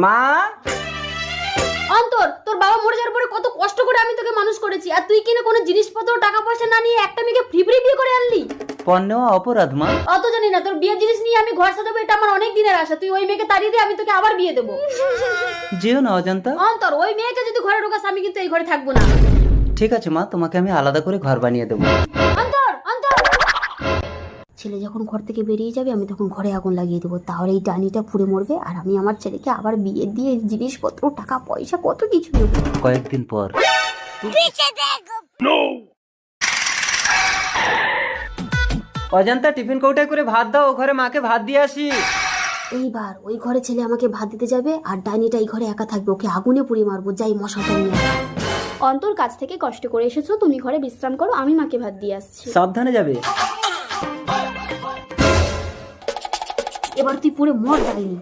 মা, অন্তর, তোর বাবা মরে যাওয়ার পরে কত কষ্ট করে আমি তোকে মানুষ করেছি, আর তুই কিনা কোনো জিনিসপত্র টাকা পয়সা না নিয়ে একটা মেয়েকে ফ্রি ফ্রি বিয়ে করে আনলি। পণ নেওয়া অপরাধ মা। অত জানি না, তোর বিয়ের জিনিস নিয়ে আমি ঘর সাজাবো, এটা আমার অনেক দিনের আশা। তুই ওই মেয়েকে তাড়িয়ে দিয়ে আমি তোকে আবার বিয়ে দেবো। যেও না অজান্তা। অন্তর, ওই মেয়েকে যদি ঘরে ঢোকাস আমি কিন্তু এই ঘরে থাকবো না। ঠিক আছে মা, তোমাকে আমি আলাদা করে ঘর বানিয়ে দেবো। অন্তর, অন্তর। ছেলে যখন ঘর থেকে বেরিয়ে যাবে আমি তখন ঘরে আগুন লাগিয়ে দেবো, তাহলে এই ডাইনিটা পুড়ে মরবে আর আমি আমার ছেলেকে আবার বিয়ে দিয়ে জিনিসপত্র টাকা পয়সা কত কিছু দেবো। কয়েকদিন পর। অজান্তা, টিফিন কৌটায় করে ভাত দাও, ও ঘরে মাকে ভাত দিয়ে আসি। এইবার ওই ঘরে ছেলে আমাকে ভাত দিতে যাবে আর ডাইনিটা এই ঘরে একা থাকবে, ওকে আগুনে পুড়িয়ে মারবো। যাই মশাটা নিয়ে। অন্তর, কাজ থেকে কষ্ট করে এসেছো, তুমি ঘরে বিশ্রাম করো, আমি মাকে ভাত দিয়ে আসছি। সাবধানে যাবে। এবার তুই পুরো মর ডাইনি।